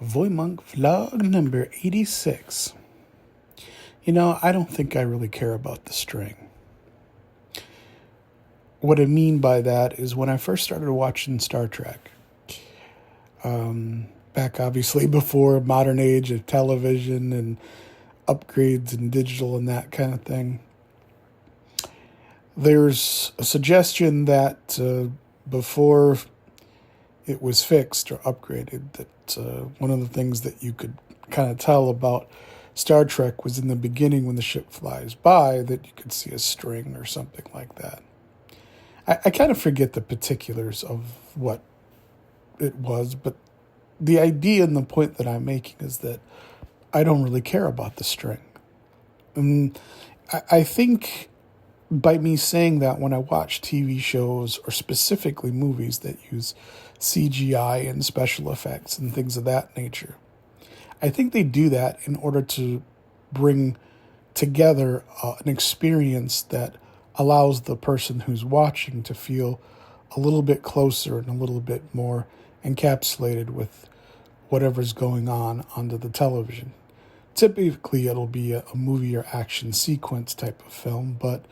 VoyMonk vlog number 86. I don't think I really care about the string. What I mean by that is when I first started watching Star Trek, back obviously before modern age of television and upgrades and digital and that kind of thing, there's a suggestion that before it was fixed or upgraded, that one of the things that you could kind of tell about Star Trek was in the beginning when the ship flies by that you could see a string or something like that. I kind of forget the particulars of what it was, but the idea and the point that I'm making is that I don't really care about the string. And I think by me saying that, when I watch TV shows or specifically movies that use CGI and special effects and things of that nature, I think they do that in order to bring together an experience that allows the person who's watching to feel a little bit closer and a little bit more encapsulated with whatever's going on under the television. Typically, it'll be a movie or action sequence type of film, but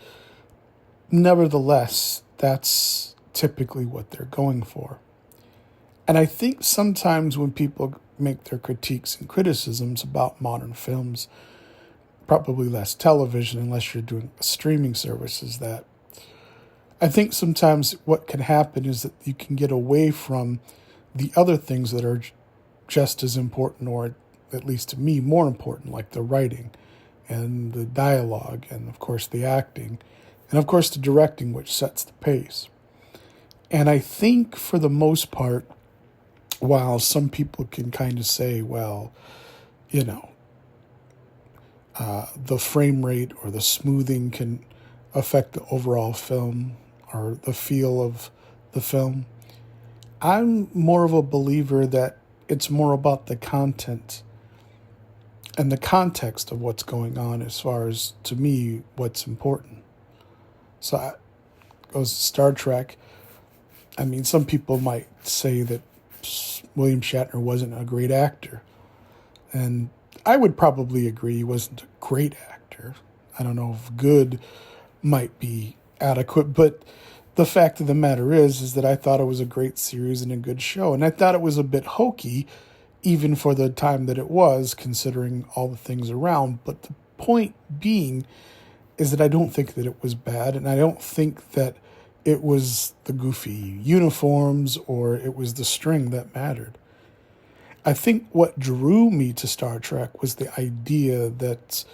nevertheless, that's typically what they're going for. And I think sometimes when people make their critiques and criticisms about modern films, probably less television unless you're doing a streaming service, is that I think sometimes what can happen is that you can get away from the other things that are just as important, or at least to me, more important, like the writing and the dialogue and, of course, the acting and, of course, the directing, which sets the pace. And I think for the most part, while some people can kind of say, well, the frame rate or the smoothing can affect the overall film or the feel of the film, I'm more of a believer that it's more about the content and the context of what's going on as far as, to me, what's important. So goes Star Trek. I mean, some people might say that William Shatner wasn't a great actor. And I would probably agree he wasn't a great actor. I don't know if good might be adequate, but the fact of the matter is that I thought it was a great series and a good show. And I thought it was a bit hokey, even for the time that it was, considering all the things around. But the point being is that I don't think that it was bad, and I don't think that it was the goofy uniforms or it was the string that mattered. I think what drew me to Star Trek was the idea that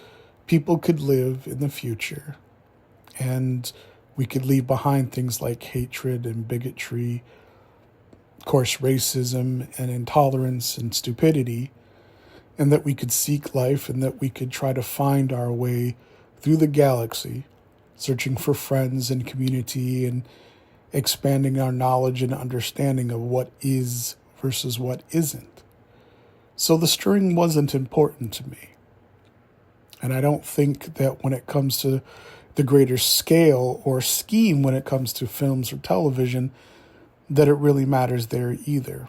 people could live in the future and we could leave behind things like hatred and bigotry, of course, racism and intolerance and stupidity, and that we could seek life and that we could try to find our way through the galaxy, searching for friends and community and expanding our knowledge and understanding of what is versus what isn't. So the string wasn't important to me. And I don't think that when it comes to the greater scale or scheme when it comes to films or television, that it really matters there either.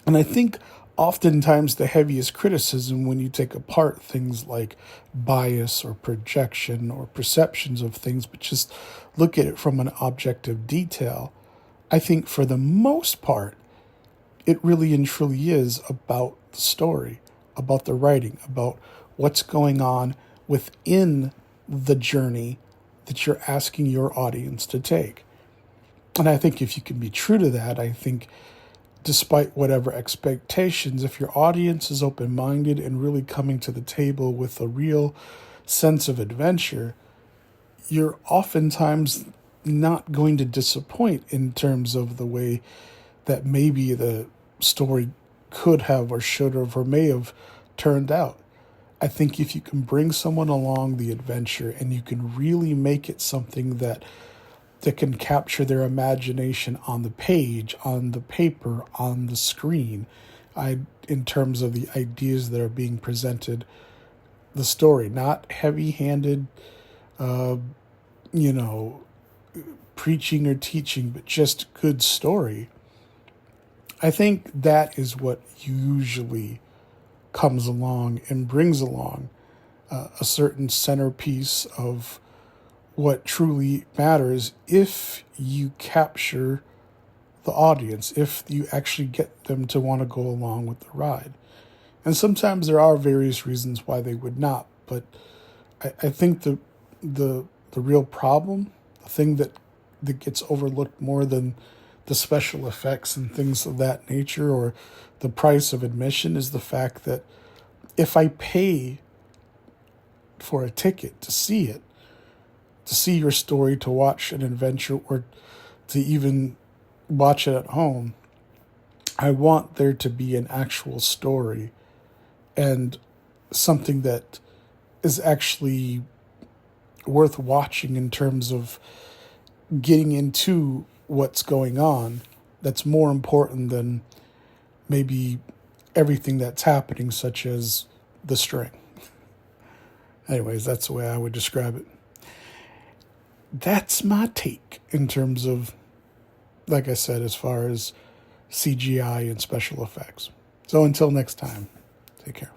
And I think oftentimes the heaviest criticism when you take apart things like bias or projection or perceptions of things, but just look at it from an objective detail, I think for the most part, it really and truly is about the story, about the writing, about what's going on within the journey that you're asking your audience to take. And I think if you can be true to that, I think despite whatever expectations, if your audience is open-minded and really coming to the table with a real sense of adventure, you're oftentimes not going to disappoint in terms of the way that maybe the story could have or should have or may have turned out. I think if you can bring someone along the adventure and you can really make it something that can capture their imagination on the page, on the paper, on the screen, in terms of the ideas that are being presented, the story, not heavy-handed, preaching or teaching, but just good story. I think that is what usually comes along and brings along a certain centerpiece of what truly matters if you capture the audience, if you actually get them to want to go along with the ride. And sometimes there are various reasons why they would not, but I think the real problem, the thing that gets overlooked more than the special effects and things of that nature or the price of admission, is the fact that if I pay for a ticket to see it, to see your story, to watch an adventure, or to even watch it at home, I want there to be an actual story and something that is actually worth watching in terms of getting into what's going on, that's more important than maybe everything that's happening, such as the string. Anyways, that's the way I would describe it. That's my take in terms of, like I said, as far as CGI and special effects. So until next time, take care.